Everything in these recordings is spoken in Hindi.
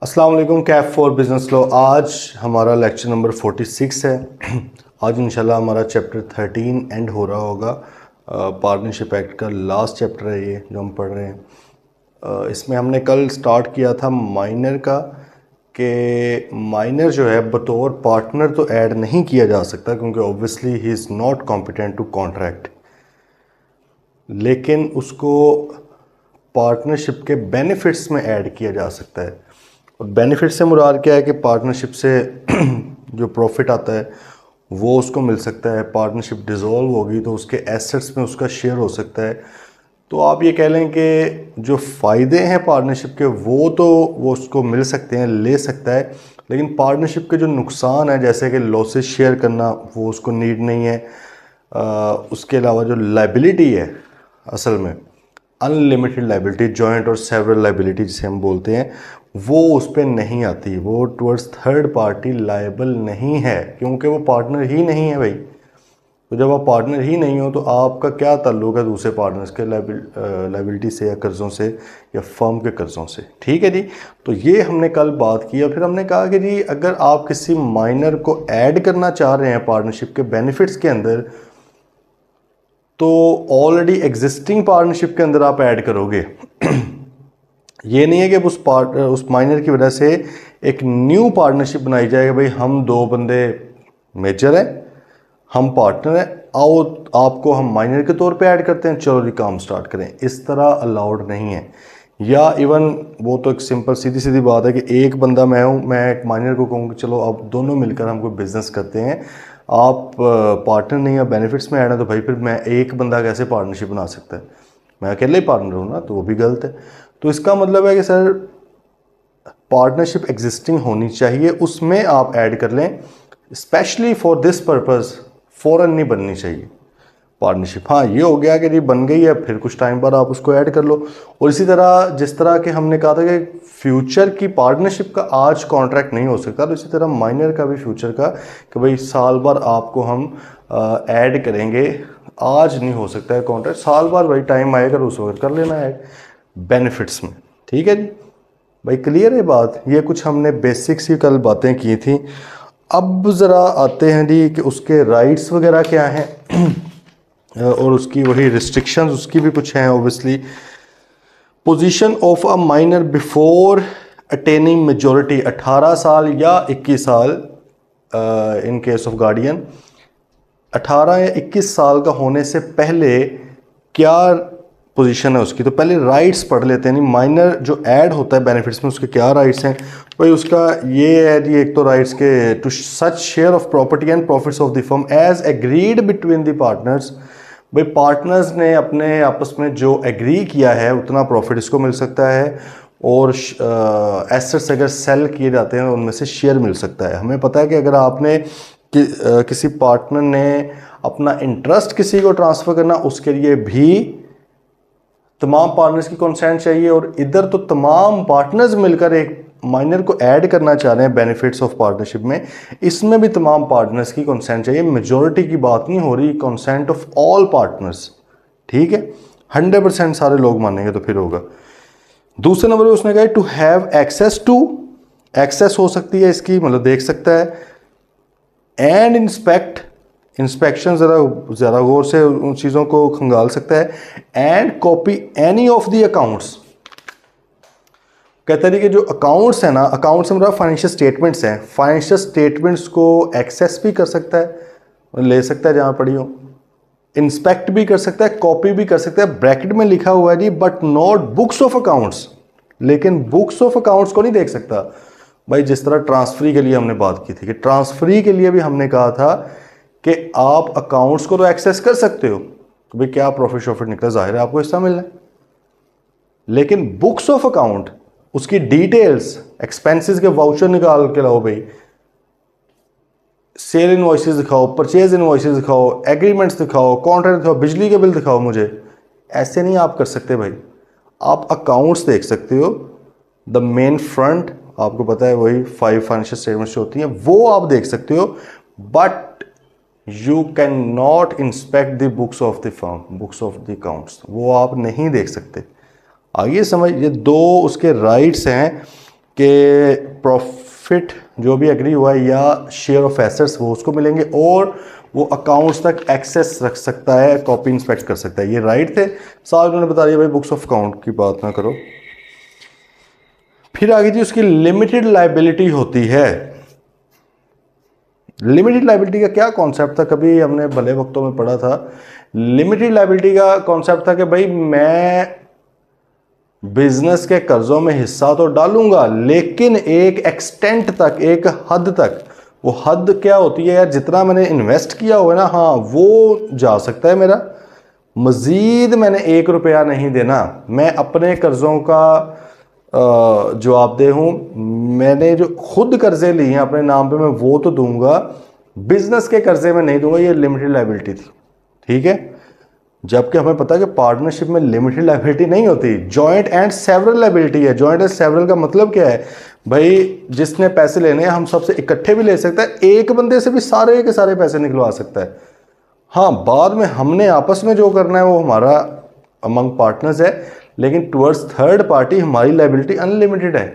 अस्सलाम वालेकुम। Kaif for business law. आज हमारा लेक्चर नंबर 46 है। आज इंशाल्लाह हमारा चैप्टर 13 एंड हो रहा होगा। पार्टनरशिप एक्ट का लास्ट चैप्टर है ये जो हम पढ़ रहे हैं। इसमें हमने कल स्टार्ट किया था माइनर का, कि माइनर जो है बतौर पार्टनर तो ऐड नहीं किया जा सकता क्योंकि obviously he is not competent to contract, लेकिन उसको पार्टनरशिप के बेनिफिट्स में ऐड किया जा सकता है। और बेनिफिट से मुराद क्या है कि पार्टनरशिप से जो प्रॉफिट आता है वो उसको मिल सकता है। पार्टनरशिप डिसॉल्व होगी तो उसके एसेट्स में उसका शेयर हो सकता है। तो आप ये कह लें कि जो फ़ायदे हैं पार्टनरशिप के वो उसको मिल सकते हैं, ले सकता है, लेकिन पार्टनरशिप के जो नुकसान है जैसे कि लॉसेस शेयर करना वो उसको नीड नहीं है। उसके अलावा जो लाइबिलिटी है, असल में अनलिमिटेड लाइबिलिटी, जॉइंट और सेवरल लाइबिलिटी जिसे हम बोलते हैं, वो उस पर नहीं आती। वो टुवर्ड्स थर्ड पार्टी लायबल नहीं है क्योंकि वो पार्टनर ही नहीं है भाई। तो जब आप पार्टनर ही नहीं हो तो आपका क्या ताल्लुक है दूसरे पार्टनर्स के लाइबिलिटी से या कर्ज़ों से या फर्म के कर्ज़ों से। ठीक है जी। तो ये हमने कल बात की और फिर हमने कहा कि जी अगर आप किसी माइनर को ऐड करना चाह रहे हैं पार्टनरशिप के बेनिफिट्स के अंदर तो ऑलरेडी एग्जिस्टिंग पार्टनरशिप के अंदर आप ऐड करोगे। ये नहीं है कि उस माइनर की वजह से एक न्यू पार्टनरशिप बनाई जाएगी। भाई हम दो बंदे मेजर हैं, हम पार्टनर हैं, आओ आपको हम माइनर के तौर पे ऐड करते हैं, चलो जी काम स्टार्ट करें। इस तरह अलाउड नहीं है। या इवन वो तो एक सिंपल सीधी सीधी बात है कि एक बंदा मैं हूँ, मैं एक माइनर को कहूँ कि चलो अब दोनों मिलकर हम कोई बिजनेस करते हैं, आप पार्टनर नहीं या बेनिफिट्स में ऐड है, तो भाई फिर मैं एक बंदा कैसे पार्टनरशिप बना सकता है, मैं अकेले ही पार्टनर हूँ ना, तो वो भी गलत है। तो इसका मतलब है कि सर पार्टनरशिप एग्जिस्टिंग होनी चाहिए, उसमें आप ऐड कर लें। स्पेशली फॉर दिस पर्पस फ़ौरन नहीं बननी चाहिए पार्टनरशिप। हाँ ये हो गया कि जी बन गई है, फिर कुछ टाइम बाद आप उसको ऐड कर लो। और इसी तरह जिस तरह के हमने कहा था कि फ्यूचर की पार्टनरशिप का आज कॉन्ट्रैक्ट नहीं हो सकता, तो इसी तरह माइनर का भी फ्यूचर का कि भाई साल भर आपको हम ऐड करेंगे, आज नहीं हो सकता है कॉन्ट्रैक्ट, साल भर भाई टाइम आएगा उस वक्त कर लेना ऐड बेनिफिट्स में। ठीक है जी भाई, क्लियर है बात। ये कुछ हमने बेसिक्स ही कल बातें की थी। अब ज़रा आते हैं जी कि उसके राइट्स वगैरह क्या हैं और उसकी वही रिस्ट्रिक्शंस उसकी भी कुछ हैं obviously. Position of a minor before attaining majority, 18 साल या 21 साल इन केस ऑफ गार्डियन। 18 या 21 साल का होने से पहले क्या पोजीशन है उसकी, तो पहले राइट्स पढ़ लेते हैं। नहीं माइनर जो ऐड होता है बेनिफिट्स में उसके क्या राइट्स हैं भाई। उसका ये है जी, एक तो राइट्स के to such share of property and profits of the firm as agreed between the partners. भाई पार्टनर्स ने अपने आपस में जो एग्री किया है उतना प्रॉफिट इसको मिल सकता है, और एसेट्स अगर सेल किए जाते हैं उनमें से शेयर मिल सकता है। हमें पता है कि अगर आपने किसी पार्टनर ने अपना इंटरेस्ट किसी को ट्रांसफ़र करना, उसके लिए भी तमाम पार्टनर्स की कंसेंट चाहिए। और इधर तो तमाम पार्टनर्स मिलकर एक माइनर को ऐड करना चाह रहे हैं बेनिफिट्स ऑफ पार्टनरशिप में, इसमें भी तमाम पार्टनर्स की कंसेंट चाहिए। मेजॉरिटी की बात नहीं हो रही, कंसेंट ऑफ ऑल पार्टनर्स। ठीक है, 100% सारे लोग मानेंगे तो फिर होगा। दूसरे नंबर पे उसने कहा to have access to, access हो सकती है इसकी, मतलब देख सकता है, एंड इंस्पेक्ट, इंस्पेक्शन ज़रा गौर से उन चीज़ों को खंगाल सकता है, and copy any of the accounts. कहते हैं कि जो अकाउंट्स हैं ना, अकाउंट्स में मतलब फाइनेंशियल स्टेटमेंट्स हैं, फाइनेंशियल स्टेटमेंट्स को एक्सेस भी कर सकता है, ले सकता है जहाँ पड़ी हो, इंस्पेक्ट भी कर सकता है, कॉपी भी कर सकता है। ब्रैकेट में लिखा हुआ है जी but not books of accounts, लेकिन बुक्स ऑफ अकाउंट्स को नहीं देख सकता भाई। जिस तरह ट्रांसफरी के लिए हमने बात की थी कि ट्रांसफरी के लिए भी हमने कहा था कि आप अकाउंट्स को तो एक्सेस कर सकते हो, तो भाई क्या प्रॉफिट शॉफिट निकला, जाहिर है आपको हिस्सा मिलना है, लेकिन बुक्स ऑफ अकाउंट, उसकी डिटेल्स, एक्सपेंसेस के वाउचर निकाल के लाओ भाई, सेल इनवॉइसेस दिखाओ, परचेज इनवॉइसेस दिखाओ, एग्रीमेंट्स दिखाओ, कॉन्ट्रैक्ट दिखाओ, बिजली के बिल दिखाओ मुझे, ऐसे नहीं आप कर सकते भाई। आप अकाउंट्स देख सकते हो, द मेन फ्रंट, आपको पता है वही 5 फाइनेंशियल स्टेटमेंट्स होती हैं, वो आप देख सकते हो, but you can not inspect the books of the firm, books of the accounts, वो आप नहीं देख सकते। आइए समझ, ये दो उसके राइट्स हैं कि प्रॉफिट जो भी एग्री हुआ है या शेयर ऑफ एसेट्स वो उसको मिलेंगे, और वो अकाउंट्स तक एक्सेस रख सकता है, कॉपी इंस्पेक्ट कर सकता है। ये राइट थे। साहब उन्होंने बता दिया भाई बुक्स ऑफ अकाउंट की बात ना करो। फिर आगे जी उसकी लिमिटेड लाइबिलिटी होती है। लिमिटेड लाइबिलिटी का क्या कॉन्सेप्ट था, कभी हमने भले वक्तों में पढ़ा था। लिमिटेड लाइबिलिटी का कॉन्सेप्ट था कि भाई मैं बिजनेस के कर्जों में हिस्सा तो डालूंगा, लेकिन एक एक्सटेंट तक, एक हद तक। वो हद क्या होती है यार, जितना मैंने इन्वेस्ट किया हुआ है ना, हाँ वो जा सकता है मेरा, मजीद मैंने 1 रुपया नहीं देना। मैं अपने कर्जों का जवाबदेह हूँ। मैंने जो खुद कर्जे लिए हैं अपने नाम पे, मैं वो तो दूंगा, बिजनेस के कर्जे में नहीं दूंगा। ये लिमिटेड लाइबिलिटी थी, ठीक है। जबकि हमें पता है कि पार्टनरशिप में लिमिटेड लाइबिलिटी नहीं होती, जॉइंट एंड सेवरल लाइबिलिटी है। जॉइंट एंड सेवरल का मतलब क्या है भाई, जिसने पैसे लेने हैं हम सबसे इकट्ठे भी ले सकता है, एक बंदे से भी सारे के सारे पैसे निकलवा सकता है। हाँ, बाद में हमने आपस में जो करना है वो हमारा अमंग पार्टनर्स है, लेकिन टुवर्ड्स थर्ड पार्टी हमारी लाइबिलिटी अनलिमिटेड है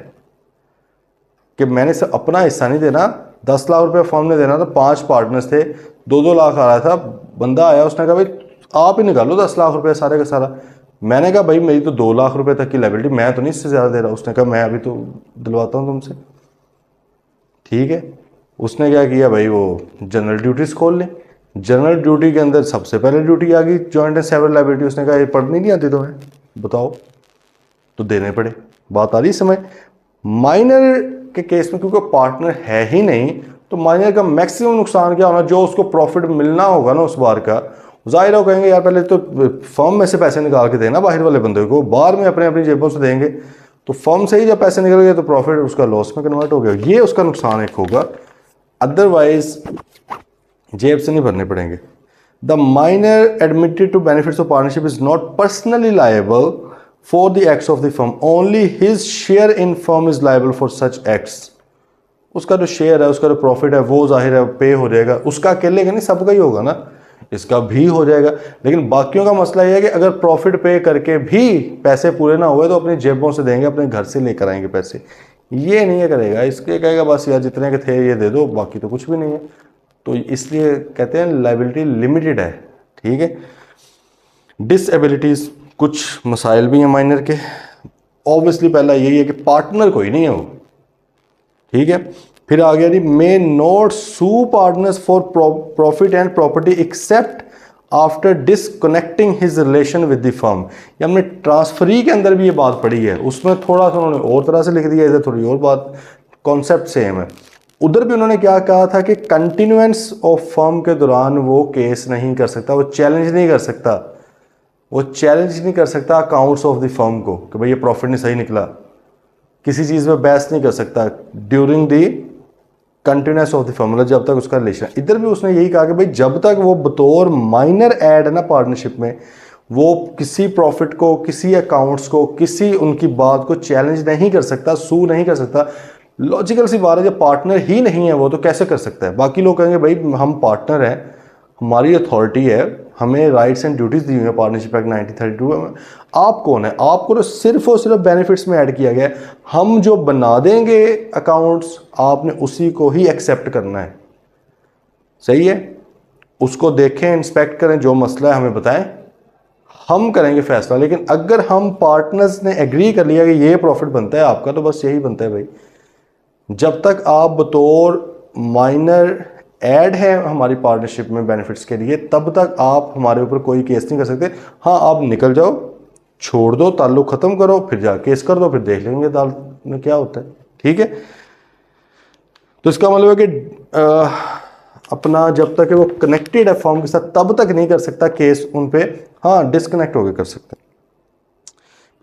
कि मैंने सिर्फ अपना हिस्सा नहीं देना। 10 लाख रुपए फर्म ने देना था, 5 पार्टनर्स थे, 2-2 लाख आ रहा था। बंदा आया, उसने कहा भाई आप ही निकालो 10 लाख रुपए सारे का सारा। मैंने कहा भाई मेरी तो 2 लाख रुपए तक की लाइबिलिटी, मैं तो नहीं इससे ज़्यादा दे रहा। उसने कहा मैं अभी तो दिलवाता हूँ तुमसे, ठीक है। उसने क्या किया भाई, वो जनरल ड्यूटीज़ खोल ली। जनरल ड्यूटी के अंदर सबसे पहले ड्यूटी आ गई जॉइंट एंड सेवरल लाइबिलिटी। उसने कहा ये पढ़नी नहीं आती तुम्हें, बताओ, तो देने पड़े। बात आ रही समय। माइनर के केस में क्योंकि पार्टनर है ही नहीं, तो माइनर का मैक्सिमम नुकसान क्या होना, जो उसको प्रॉफिट मिलना होगा ना उस बार का, जाहिर हो कहेंगे यार पहले तो फर्म में से पैसे निकाल के देना बाहर वाले बंदे को, बाद में अपने अपनी जेबों से देंगे। तो फर्म से ही जब पैसे निकल गए तो प्रॉफिट उसका लॉस में कन्वर्ट हो गया, ये उसका नुकसान एक होगा। अदरवाइज जेब से नहीं भरने पड़ेंगे। The minor admitted to benefits of partnership is not personally liable for the acts of the firm, only his share in firm is liable for such acts. उसका जो शेयर है, उसका जो प्रॉफिट है, वो जाहिर है पे हो जाएगा। उसका अकेले का नहीं, सबका ही होगा ना, इसका भी हो जाएगा। लेकिन बाकियों का मसला यह है कि अगर प्रॉफिट पे करके भी पैसे पूरे ना हुए तो अपनी जेबों से देंगे, अपने घर से लेकर आएंगे पैसे। ये नहीं है करेगा, इसके कहेगा बस यार जितने के थे ये दे दो, बाकी तो कुछ भी नहीं है। तो इसलिए कहते हैं लाइबिलिटी लिमिटेड है, ठीक है। डिसएबिलिटीज, कुछ मसाइल भी हैं माइनर के। ऑब्वियसली पहला यही है कि पार्टनर कोई नहीं है वो, ठीक है। फिर आ गया जी, may not sue partners for profit and property except after disconnecting his relation with the firm. ये हमने ट्रांसफरी के अंदर भी ये बात पढ़ी है, उसमें थोड़ा सा उन्होंने और तरह से लिख दिया, इधर थोड़ी और बात, कॉन्सेप्ट सेम है। उधर भी उन्होंने क्या कहा था कि कंटिन्यूएंस ऑफ फर्म के दौरान वो केस नहीं कर सकता, वो चैलेंज नहीं कर सकता, वो चैलेंज नहीं कर सकता अकाउंट्स ऑफ द फर्म को कि भाई ये प्रॉफिट नहीं सही निकला। किसी चीज़ में बहस नहीं कर सकता during the continuous of the firm, मतलब जब तक उसका रिलेशन। इधर भी उसने यही कहा कि भाई जब तक वो बतौर माइनर ऐड है ना पार्टनरशिप में, वो किसी प्रॉफिट को, किसी अकाउंट्स को, किसी उनकी बात को चैलेंज नहीं कर सकता, सू नहीं कर सकता। लॉजिकल सी बात है, जब पार्टनर ही नहीं है वो तो कैसे कर सकता है। बाकी लोग कहेंगे भाई हम पार्टनर हैं, हमारी अथॉरिटी है, हमें राइट्स एंड ड्यूटीज़ दी हुई है पार्टनरशिप एक्ट 1932 में। आप कौन है, आपको तो सिर्फ और सिर्फ बेनिफिट्स में ऐड किया गया है। हम जो बना देंगे अकाउंट्स, आपने उसी को ही एक्सेप्ट करना है, सही है। उसको देखें, इंस्पेक्ट करें, जो मसला है हमें बताएं, हम करेंगे फैसला। लेकिन अगर हम पार्टनर्स ने एग्री कर लिया कि ये प्रॉफिट बनता है आपका, तो बस यही बनता है भाई। जब तक आप बतौर माइनर ऐड है हमारी पार्टनरशिप में बेनिफिट्स के लिए, तब तक आप हमारे ऊपर कोई केस नहीं कर सकते। हाँ, आप निकल जाओ, छोड़ दो, ताल्लुक ख़त्म करो, फिर जा केस कर दो, फिर देख लेंगे दाल में क्या होता है, ठीक है। तो इसका मतलब है कि अपना जब तक वो कनेक्टेड है फॉर्म के साथ, तब तक नहीं कर सकता केस उन पे। हाँ, डिस्कनेक्ट होकर कर सकता है।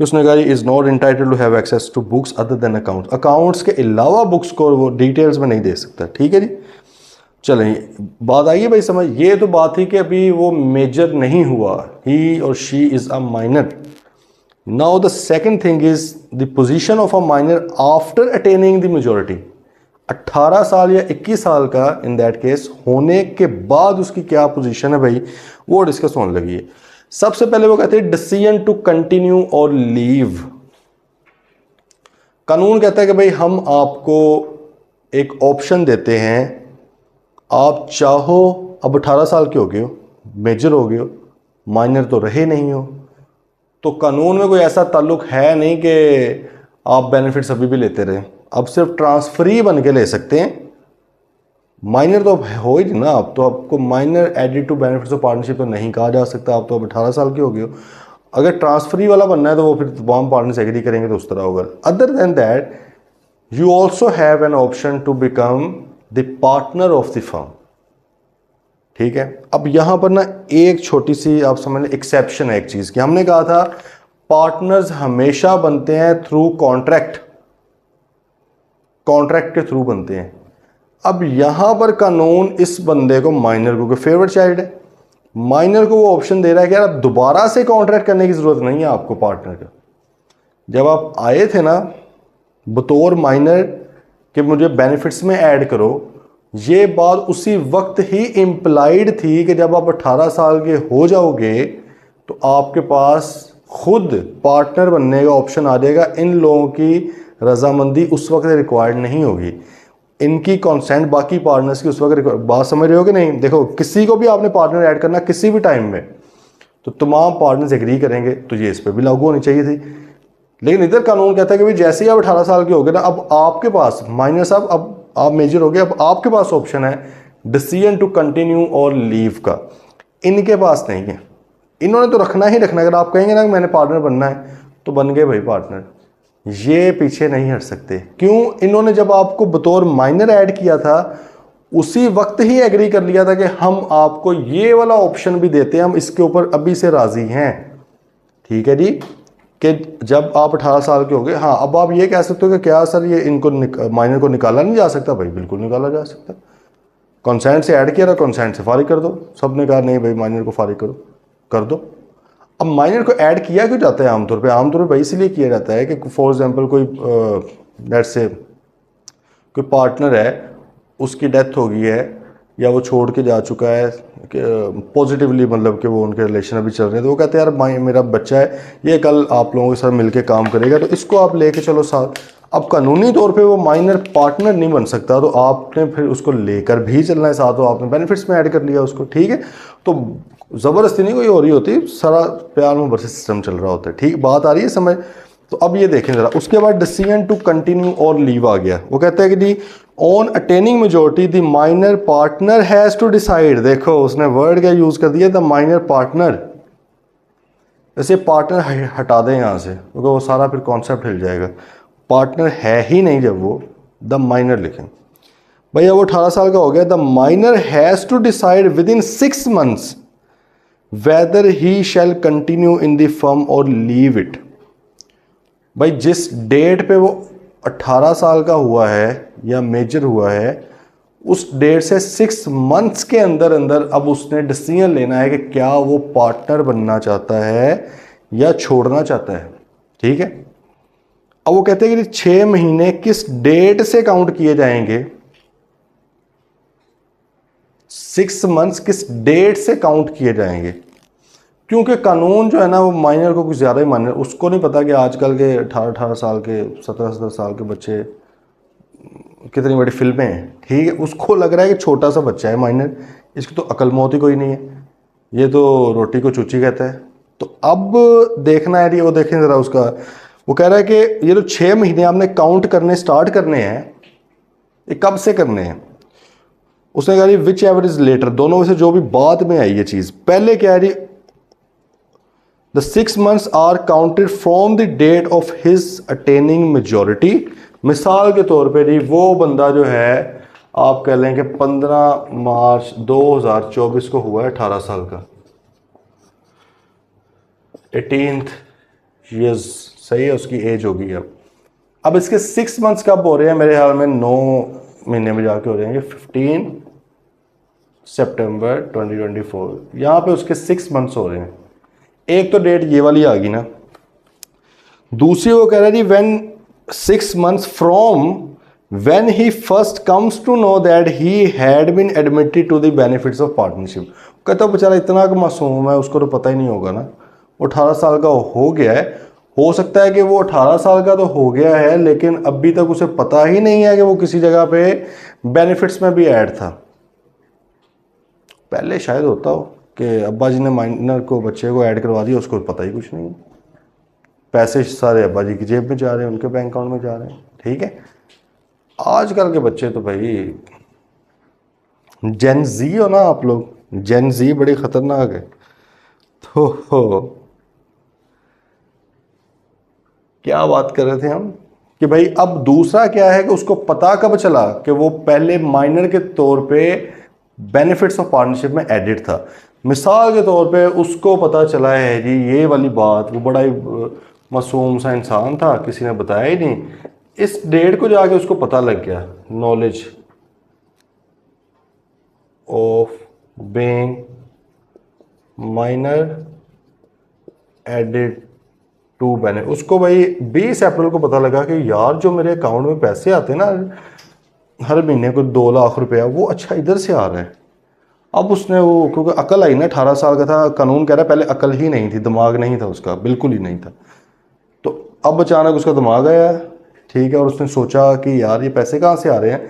उसने कहा is not entitled to have access to books other than accounts, accounts के अलावा बुक्स को वो डिटेल्स में नहीं दे सकता, ठीक है जी। चलें, बात आई है भाई समझ। ये तो बात थी कि अभी वो मेजर नहीं हुआ, ही और she is a minor. Now the second thing is the position of a minor after attaining the majority. 18 साल या 21 साल का इन दैट केस होने के बाद उसकी क्या पोजीशन है भाई, वो डिस्कस होने लगी है। सबसे पहले वो कहते हैं डिसीजन टू कंटिन्यू और लीव। कानून कहता है कि भाई हम आपको एक ऑप्शन देते हैं, आप चाहो अब 18 साल के हो गए हो, मेजर हो गए हो, माइनर तो रहे नहीं हो, तो कानून में कोई ऐसा ताल्लुक है नहीं कि आप बेनिफिट्स अभी भी लेते रहे, अब सिर्फ ट्रांसफरी बन के ले सकते हैं। माइनर तो हो ही नहीं ना, आप तो आपको minor added to benefits of partnership तो नहीं कहा जा सकता, आप तो अब 18 साल के हो गए हो। अगर ट्रांसफरी वाला बनना है तो वो फिर तमाम पार्टनर्स एग्री करेंगे तो उस तरह होगा। Other than that you also have an option to become the partner of the firm. ठीक है, अब यहां पर ना एक छोटी सी आप समझ लें एक्सेप्शन है एक चीज की। हमने कहा था पार्टनर्स हमेशा बनते हैं थ्रू कॉन्ट्रैक्ट, कॉन्ट्रैक्ट के थ्रू बनते हैं। अब यहां पर कानून इस बंदे को, माइनर को, फेवरेट चाइल्ड है, माइनर को वो ऑप्शन दे रहा है कि यार अब दोबारा से कॉन्ट्रैक्ट करने की जरूरत नहीं है आपको पार्टनर का। जब आप आए थे ना बतौर माइनर कि मुझे बेनिफिट्स में ऐड करो, ये बात उसी वक्त ही इम्प्लाइड थी कि जब आप 18 साल के हो जाओगे तो आपके पास खुद पार्टनर बनने का ऑप्शन आ जाएगा। इन लोगों की रजामंदी उस वक्त रिक्वायर्ड नहीं होगी, इनकी कंसेंट बाकी पार्टनर्स की उस वक्त। बात समझ रहे हो कि नहीं? देखो किसी को भी आपने पार्टनर ऐड करना किसी भी टाइम में तो तमाम पार्टनर्स एग्री करेंगे, तो ये इस पर भी लागू होनी चाहिए थी। लेकिन इधर कानून कहता है कि भाई जैसे ही आप 18 साल के हो गए ना, अब आपके पास माइनर साहब, अब आप मेजर हो गए, अब आपके पास ऑप्शन है डिसीजन टू कंटिन्यू और लीव का। इनके पास नहीं है, इन्होंने तो रखना ही रखना। अगर आप कहेंगे ना कि मैंने पार्टनर बनना है तो बन गए भाई पार्टनर, ये पीछे नहीं हट सकते। क्यों? इन्होंने जब आपको बतौर माइनर ऐड किया था उसी वक्त ही एग्री कर लिया था कि हम आपको ये वाला ऑप्शन भी देते हैं, हम इसके ऊपर अभी से राजी हैं। ठीक है जी, कि जब आप 18 साल के हो गए, हाँ अब आप ये कह सकते हो कि क्या सर ये इनको माइनर को निकाला नहीं जा सकता? भाई बिल्कुल निकाला जा सकता। कंसेंट से ऐड किया था, कंसेंट से फारिग कर दो। सब ने कहा नहीं भाई माइनर को फारिग करो, कर दो। अब माइनर को ऐड किया क्यों जाता है आमतौर पे? आमतौर पे भाई इसलिए किया जाता है कि फॉर एग्जांपल कोई लेट्स से कोई पार्टनर है, उसकी डेथ हो गई है या वो छोड़ के जा चुका है, पॉजिटिवली मतलब कि वो उनके रिलेशन अभी चल रहे हैं, तो वो कहते हैं यार मेरा बच्चा है, ये कल आप लोगों के साथ मिलके काम करेगा, तो इसको आप लेके चलो साथ। अब कानूनी तौर पे वो माइनर पार्टनर नहीं बन सकता, तो आपने फिर उसको लेकर भी चलना है साथ, तो आपने बेनिफिट्स में ऐड कर लिया उसको। ठीक है, तो ज़बरदस्ती नहीं कोई हो रही होती, सारा प्यार में बरसे सिस्टम चल रहा होता है। ठीक, बात आ रही है समझ? तो अब ये देखें ज़रा, उसके बाद डिसीजन टू कंटिन्यू और लीव आ गया। वो कहता है कि जी on attaining majority the minor partner has to decide. देखो उसने वर्ड क्या यूज़ कर दिया, द माइनर पार्टनर। ऐसे पार्टनर हटा दें यहाँ से क्योंकि वो सारा फिर कॉन्सेप्ट हिल जाएगा। पार्टनर है ही नहीं जब वो, द माइनर लिखें। भैया वो 18 साल का हो गया, the minor has to decide within 6 months whether he shall continue in the firm or leave it। भाई जिस डेट पे वो 18 साल का हुआ है या मेजर हुआ है, उस डेट से 6 months के अंदर अंदर अब उसने डिसीजन लेना है कि क्या वो पार्टनर बनना चाहता है या छोड़ना चाहता है। ठीक है, अब वो कहते हैं कि 6 महीने किस डेट से काउंट किए जाएंगे? 6 months किस डेट से काउंट किए जाएंगे? क्योंकि कानून जो है ना वो माइनर को कुछ ज़्यादा ही माइनर, उसको नहीं पता कि आजकल के 18 साल के 17 साल के बच्चे कितनी बड़ी फिल्में हैं। ठीक है, उसको लग रहा है कि छोटा सा बच्चा है माइनर, इसकी तो अकल मौत ही कोई नहीं है, ये तो रोटी को चूची कहता है। तो अब देखना है, वो देखें ज़रा उसका, वो कह रहा है कि ये जो 6 महीने आपने काउंट करने स्टार्ट करने हैं, ये कब से करने हैं? उसने कहा विच एवर इज लेटर, दोनों में से जो भी बाद में आई ये चीज़। पहले क्या है जी, the 6 months are counted from the date of his attaining majority. मिसाल के तौर पे जी वो बंदा जो है आप कह लें कि 15 मार्च 2024 को हुआ है 18 साल का, 18th ईयर्स, सही है, उसकी एज होगी। अब इसके 6 months कब हो रहे हैं? मेरे ख्याल में 9 महीने में जाके हो जाएंगे, 15 सितंबर 2024, यहाँ पे उसके 6 months हो रहे हैं। एक तो डेट ये वाली आ गई ना, दूसरी वो कह रहा है जी when 6 months from when he first comes to know that he had been admitted to the benefits of partnership. कहता बेचारा इतना मासूम है, उसको तो पता ही नहीं होगा ना, वो 18 साल का हो गया है हो सकता है कि वो 18 साल का तो हो गया है लेकिन अभी तक उसे पता ही नहीं है कि वो किसी जगह पे बेनिफिट्स में भी ऐड था। पहले शायद होता हो कि अब्बा जी ने माइनर को, बच्चे को ऐड करवा दिया, उसको पता ही कुछ नहीं, पैसे सारे अब्बा जी की जेब में जा रहे हैं, उनके बैंक अकाउंट में जा रहे हैं। ठीक है, आजकल के बच्चे तो भाई जेन जी हो ना आप लोग, जेन जी बड़ी खतरनाक है। तो क्या बात कर रहे थे हम कि भाई अब दूसरा क्या है कि उसको पता कब चला कि वो पहले माइनर के तौर पे बेनिफिट्स ऑफ पार्टनरशिप में एडिड था। मिसाल के तौर पे उसको पता चला है जी ये वाली बात, वो बड़ा ही मासूम सा इंसान था, किसी ने बताया ही नहीं, इस डेट को जाके उसको पता लग गया, knowledge of being minor added to benefit. उसको भाई 20 अप्रैल को पता लगा कि यार जो मेरे अकाउंट में पैसे आते हैं ना हर महीने को 2 लाख रुपया, वो अच्छा इधर से आ रहा है। अब उसने वो, क्योंकि अकल आई ना, 18 साल का था, कानून कह रहा है पहले अकल ही नहीं थी, दिमाग नहीं था उसका, बिल्कुल ही नहीं था। तो अब अचानक उसका दिमाग आया, ठीक है, और उसने सोचा कि यार ये पैसे कहाँ से आ रहे हैं।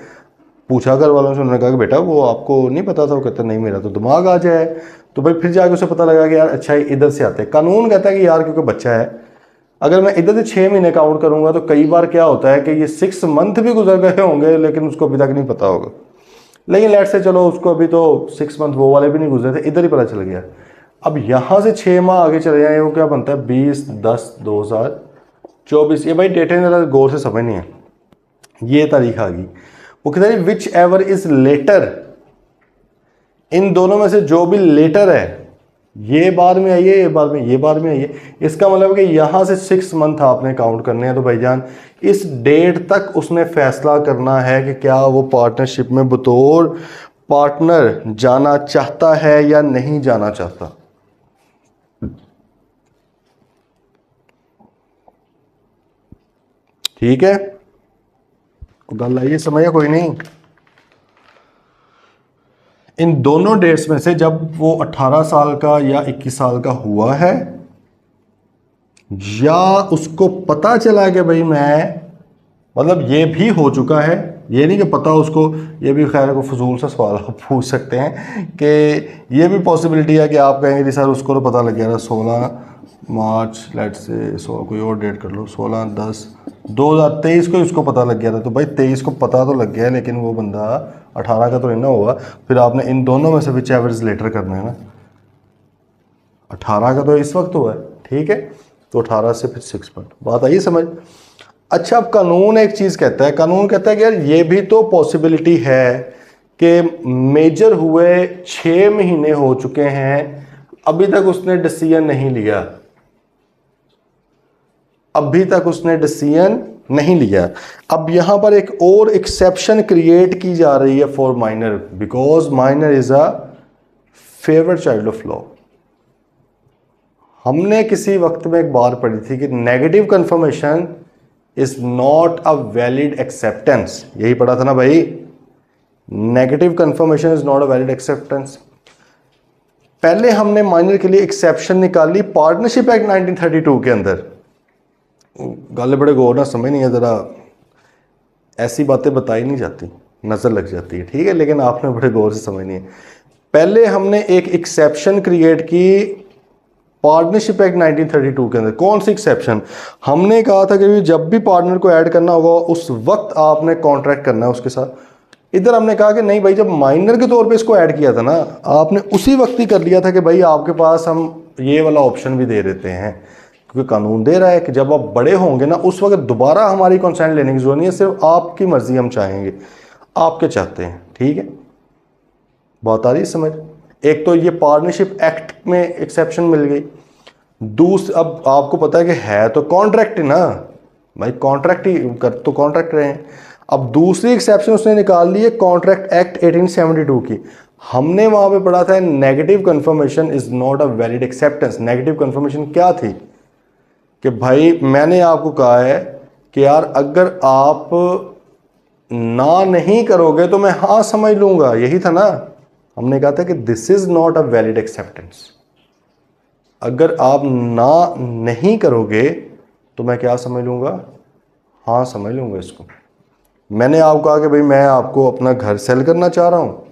पूछा घर वालों से, उन्होंने कहा कि बेटा वो आपको नहीं पता था। वो कहते नहीं मेरा तो दिमाग आ जाए। तो भाई फिर जाके उसे पता लगा कि यार अच्छा इधर से आते हैं। कानून कहता है कि यार क्योंकि बच्चा है, अगर मैं इधर से 6 महीने काउंट करूंगा तो कई बार क्या होता है कि ये 6 मंथ भी गुजर गए होंगे लेकिन उसको अभी तक नहीं पता होगा। लेकिन लेट से चलो उसको अभी तो 6 मंथ वो वाले भी नहीं गुजरे थे, इधर ही पता चल गया। अब यहाँ से 6 माह आगे चले जाए, वो क्या बनता है 20/10/2024। ये भाई डेटें ज़रा गौर से समझ नहीं है। ये तारीख आ गई, वो कहता है विच एवर इज लेटर, इन दोनों में से जो भी लेटर है, ये बाद में आइए, ये बाद में, ये बाद में आइए। इसका मतलब है कि यहां से 6 मंथ आपने काउंट करने हैं। तो भाईजान इस डेट तक उसने फैसला करना है कि क्या वो पार्टनरशिप में बतौर पार्टनर जाना चाहता है या नहीं जाना चाहता। ठीक है, गल आइए समझ, कोई नहीं। इन दोनों डेट्स में से जब वो 18 साल का या 21 साल का हुआ है, या उसको पता चला कि भाई मैं, मतलब ये भी हो चुका है, ये नहीं कि पता उसको, ये भी खैर को फजूल सा सवाल आप पूछ सकते हैं कि ये भी पॉसिबिलिटी है कि आप कहेंगे जी सर उसको तो पता लग गया था 16 मार्च, लेट से 16, कोई और डेट कर लो, 16/10/2023 को उसको पता लग गया था। तो भाई 23 को पता तो लग गया है लेकिन वो बंदा 18 का तो नहीं ना होगा। फिर आपने इन दोनों में से विच एवर लेटर करना है ना। 18 का तो इस वक्त हुआ है, ठीक है, तो 18 से फिर 6 मंथ, बात आई समझ। अच्छा, अब कानून एक चीज़ कहता है, कानून कहता है कि यार ये भी तो पॉसिबिलिटी है कि मेजर हुए 6 महीने हो चुके हैं, अभी तक उसने डिसीजन नहीं लिया, अभी तक उसने डिसीजन नहीं लिया। अब यहां पर एक और एक्सेप्शन क्रिएट की जा रही है for minor, because minor is a favourite child of law. हमने किसी वक्त में एक बात पढ़ी थी कि negative confirmation is not a valid acceptance. यही पढ़ा था ना भाई, negative confirmation is not a valid acceptance. पहले हमने माइनर के लिए एक्सेप्शन निकाली पार्टनरशिप एक्ट 1932 के अंदर। गल बड़े गौर ना समझ नहीं है, ज़रा ऐसी बातें बताई नहीं जाती, नज़र लग जाती है, ठीक है, लेकिन आपने बड़े गौर से समझनी है। पहले हमने एक एक्सेप्शन क्रिएट की पार्टनरशिप एक्ट 1932 के अंदर। कौन सी एक्सेप्शन? हमने कहा था कि जब भी पार्टनर को ऐड करना होगा उस वक्त आपने कॉन्ट्रैक्ट करना है उसके साथ। इधर हमने कहा कि नहीं भाई, जब माइनर के तौर पे इसको ऐड किया था ना, आपने उसी वक्त ही कर लिया था कि भाई आपके पास हम ये वाला ऑप्शन भी दे देते हैं, क्योंकि कानून दे रहा है कि जब आप बड़े होंगे ना उस वक्त दोबारा हमारी कंसेंट लेने की जरूरत नहीं है, सिर्फ आपकी मर्जी हम चाहेंगे, आपके चाहते हैं। ठीक है, बात आ रही है समझ। एक तो ये पार्टनरशिप एक्ट में एक्सेप्शन मिल गई। दूसरा, अब आपको पता है कि है तो कॉन्ट्रैक्ट ना भाई, कॉन्ट्रैक्ट ही कर तो कॉन्ट्रैक्ट रहे हैं। अब दूसरी एक्सेप्शन उसने निकाल ली है कॉन्ट्रैक्ट एक्ट 1872 की। हमने वहां पे पढ़ा था negative confirmation is not a valid acceptance. Negative confirmation क्या थी कि भाई मैंने आपको कहा है कि यार अगर आप ना नहीं करोगे तो मैं हाँ समझ लूंगा, यही था ना। हमने कहा था कि this is not a valid acceptance. अगर आप ना नहीं करोगे तो मैं क्या समझ लूँगा, हाँ समझ लूँगा इसको। मैंने आपको कहा कि भाई मैं आपको अपना घर सेल करना चाह रहा हूँ,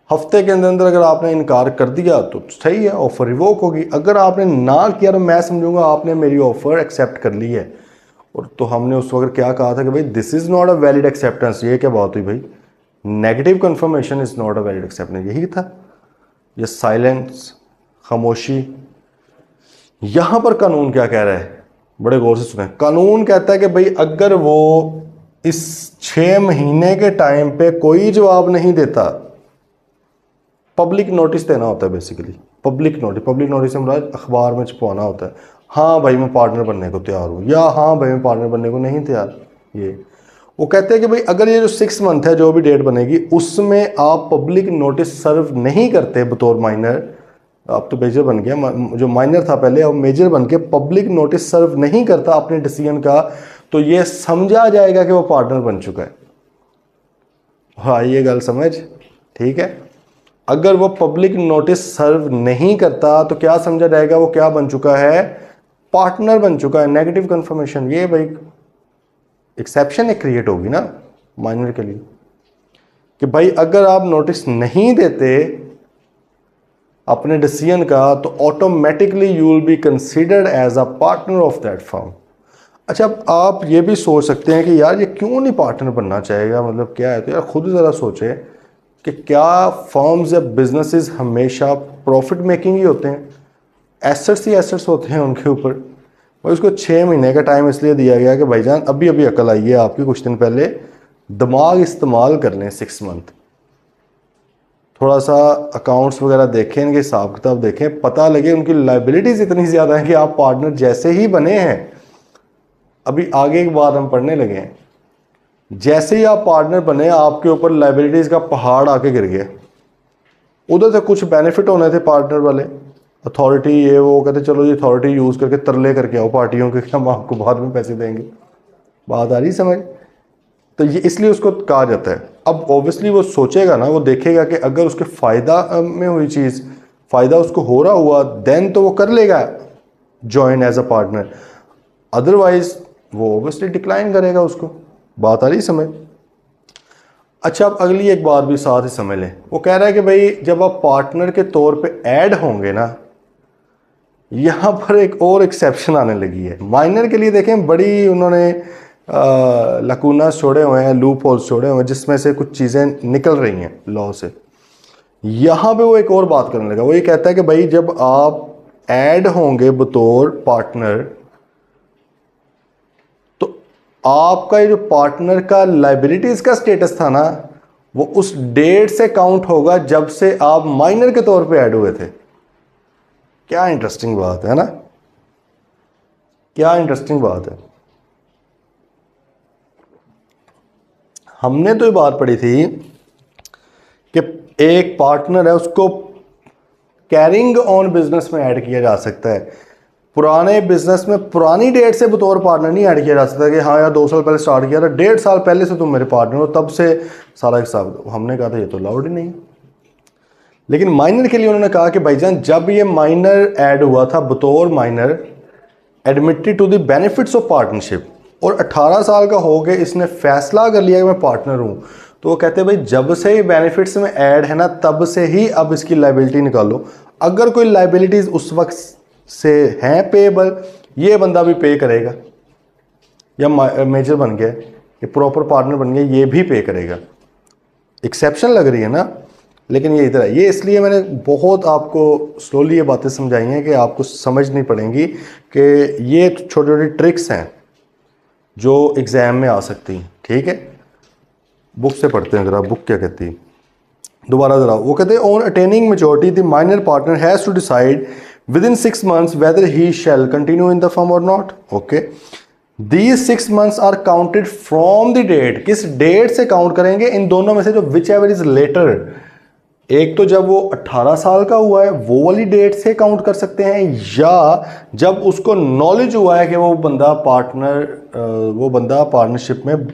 हफ्ते के अंदर अंदर अगर आपने इनकार कर दिया तो सही है, ऑफ़र रिवोक होगी। अगर आपने ना किया तो मैं समझूंगा आपने मेरी ऑफ़र एक्सेप्ट कर ली है। और तो हमने उस वक्त क्या कहा था कि भाई this is not a valid acceptance. ये क्या बात हुई भाई, negative confirmation is not a valid acceptance, यही था। ये साइलेंस, खामोशी। यहाँ पर कानून क्या कह रहा है, बड़े गौर से सुने। कानून कहता है कि भाई अगर वो इस 6 महीने के टाइम पे कोई जवाब नहीं देता, पब्लिक नोटिस देना होता है बेसिकली। पब्लिक नोटिस से मुराद अखबार में छपवाना होता है, हाँ भाई मैं पार्टनर बनने को तैयार हूँ, या हाँ भाई मैं पार्टनर बनने को नहीं तैयार। ये वो कहते हैं कि भाई अगर ये जो 6 मंथ है, जो भी डेट बनेगी, उसमें आप पब्लिक नोटिस सर्व नहीं करते बतौर माइनर, अब तो मेजर बन गया, जो माइनर था पहले अब मेजर बन के पब्लिक नोटिस सर्व नहीं करता अपने डिसीजन का, तो ये समझा जाएगा कि वो पार्टनर बन चुका है। हाँ ये गल समझ, ठीक है। अगर वो पब्लिक नोटिस सर्व नहीं करता तो क्या समझा जाएगा, वो क्या बन चुका है, पार्टनर बन चुका है। नेगेटिव कंफर्मेशन, ये भाई एक्सेप्शन एक क्रिएट होगी ना माइनर के लिए, कि भाई अगर आप नोटिस नहीं देते अपने डिसीजन का तो automatically you will be considered as a partner of that firm. अच्छा, अब आप ये भी सोच सकते हैं कि यार ये क्यों नहीं पार्टनर बनना चाहेगा, मतलब क्या है। तो यार खुद ज़रा सोचे कि क्या फर्म्स या बिजनेसेस हमेशा प्रॉफिट मेकिंग ही होते हैं, एसेट्स ही एसेट्स होते हैं उनके ऊपर। और उसको 6 महीने का टाइम इसलिए दिया गया कि भाईजान अभी अभी अकल आई है आपकी, कुछ दिन पहले दिमाग इस्तेमाल कर लें 6 मंथ, थोड़ा सा अकाउंट्स वगैरह देखें, इनके हिसाब किताब देखें, पता लगे उनकी लाइबिलिटीज़ इतनी ज़्यादा है कि आप पार्टनर जैसे ही बने हैं, अभी आगे की बात हम पढ़ने लगे हैं, जैसे ही आप पार्टनर बने आपके ऊपर लाइबिलिटीज़ का पहाड़ आके गिर गया। उधर से कुछ बेनिफिट होने थे पार्टनर वाले, अथॉरिटी ये वो, कहते चलो ये अथॉरिटी यूज़ करके तरले करके आओ पार्टियों के, हम आपको बाद में पैसे देंगे। बात आ रही समझ। तो ये इसलिए उसको कहा जाता है। अब ऑब्वियसली वो सोचेगा ना, वो देखेगा कि अगर उसके फ़ायदा में हुई चीज़, फ़ायदा उसको हो रहा हुआ, देन तो वो कर लेगा join as a partner, otherwise वो ऑब्वियसली डिक्लाइन करेगा उसको। बात आ रही समझ। अच्छा, अब अगली एक बात भी साथ ही समझ लें। वो कह रहा है कि भाई जब आप पार्टनर के तौर पे ऐड होंगे ना, यहाँ पर एक और एक्सेप्शन आने लगी है माइनर के लिए। देखें बड़ी उन्होंने लकूना छोड़े हुए हैं, लूप होल्स छोड़े हुए हैं, जिसमें से कुछ चीज़ें निकल रही हैं लॉ से। यहाँ पे वो एक और बात करने लगा। वो ये कहता है कि भाई जब आप ऐड होंगे बतौर पार्टनर, तो आपका ये जो पार्टनर का लाइबिलिटीज़ का स्टेटस था ना, वो उस डेट से काउंट होगा जब से आप माइनर के तौर पे ऐड हुए थे। क्या इंटरेस्टिंग बात है ना, क्या इंटरेस्टिंग बात है। हमने तो ये बात पढ़ी थी कि एक पार्टनर है उसको कैरिंग ऑन बिजनेस में ऐड किया जा सकता है। पुराने बिजनेस में पुरानी डेट से बतौर पार्टनर नहीं ऐड किया जा सकता कि हाँ यार 2 साल पहले स्टार्ट किया था, 1.5 साल पहले से तुम मेरे पार्टनर हो, तब से सारा हिसाब। हमने कहा था ये तो अलाउड ही नहीं। लेकिन माइनर के लिए उन्होंने कहा कि भाईजान जब ये माइनर ऐड हुआ था बतौर minor, admitted to the benefits of partnership, और 18 साल का हो गए, इसने फैसला कर लिया कि मैं पार्टनर हूँ, तो वो कहते हैं भाई जब से ये बेनिफिट्स में ऐड है ना, तब से ही अब इसकी लाइबिलिटी निकालो। अगर कोई लाइबिलिटीज़ उस वक्त से हैं पेएबल, ये बंदा भी पे करेगा, या मेजर बन गया, ये प्रॉपर पार्टनर बन गया, ये भी पे करेगा। एक्सेप्शन लग रही है ना, लेकिन ये इधर है। ये इसलिए मैंने बहुत आपको स्लोली ये बातें समझाई हैं कि आपको समझनी पड़ेंगी कि ये छोटी छोटी ट्रिक्स हैं जो एग्ज़ाम में आ सकती हैं। ठीक है, बुक से पढ़ते हैं ज़रा, बुक क्या कहती है दोबारा ज़रा। वो कहते हैं on attaining majority the minor partner has to decide within 6 months whether he shall continue in the firm or not. Okay, these 6 months are counted from the date. किस डेट से काउंट करेंगे, इन दोनों में से जो विच एवर इज लेटर। एक तो जब वो 18 साल का हुआ है वो वाली डेट से काउंट कर सकते हैं, या जब उसको नॉलेज हुआ है कि वो बंदा पार्टनरशिप में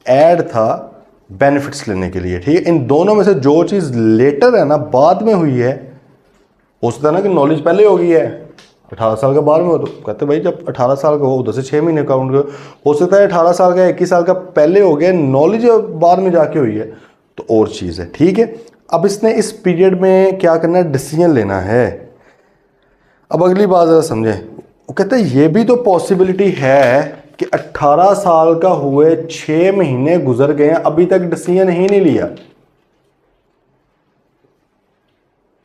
ऐड था बेनिफिट्स लेने के लिए। ठीक है, इन दोनों में से जो चीज़ लेटर है ना, बाद में हुई है, हो सकता है ना कि नॉलेज पहले हो गई है, 18 साल का बाद में हो तो कहते भाई जब 18 साल का हो उधर से 6 महीने काउंट करो। हो सकता है 18 साल का 21 साल का पहले हो गया, नॉलेज बाद में जाके हुई है तो और चीज़ है, ठीक है। अब इसने इस पीरियड में क्या करना है, डिसीजन लेना है। अब अगली बात ज़रा समझें, वो कहते हैं ये भी तो पॉसिबिलिटी है कि 18 साल का हुए 6 महीने गुजर गए हैं, अभी तक डिसीजन ही नहीं लिया,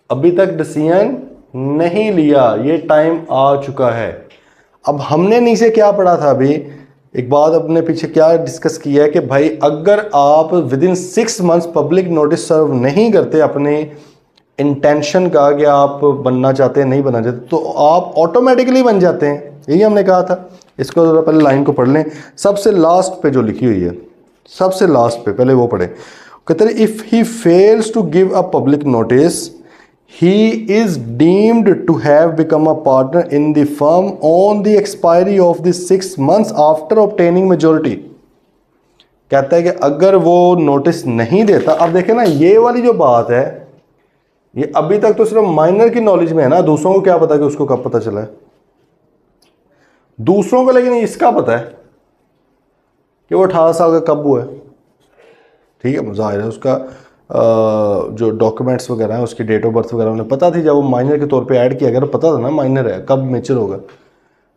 अभी तक डिसीजन नहीं लिया, ये टाइम आ चुका है। अब हमने नीचे क्या पढ़ा था अभी, एक बात अपने पीछे क्या डिस्कस किया है कि भाई अगर आप within 6 months public notice serve नहीं करते अपने इंटेंशन का कि आप बनना चाहते हैं, नहीं बनना चाहते, तो आप ऑटोमेटिकली बन जाते हैं, यही हमने कहा था। इसको जरा पहले लाइन को पढ़ लें, सबसे लास्ट पे जो लिखी हुई है, सबसे लास्ट पे पहले वो पढ़े। कहते हैं if he fails to give a public notice he is deemed to have become a partner in the firm on the expiry of the 6 months after obtaining majority। कहता है कि अगर वो नोटिस नहीं देता, अब देखें ना ये वाली जो बात है ये अभी तक तो सिर्फ माइनर की नॉलेज में है ना, दूसरों को क्या पता कि उसको कब पता चला है दूसरों को, लेकिन इसका पता है कि वो 18 साल का कब हुआ है, ठीक है। जाहिर है उसका जो डॉक्यूमेंट्स वगैरह हैं उसकी डेट ऑफ बर्थ वगैरह उन्हें पता थी, जब वो माइनर के तौर पे ऐड किया, अगर पता था ना माइनर है कब मेच्योर होगा।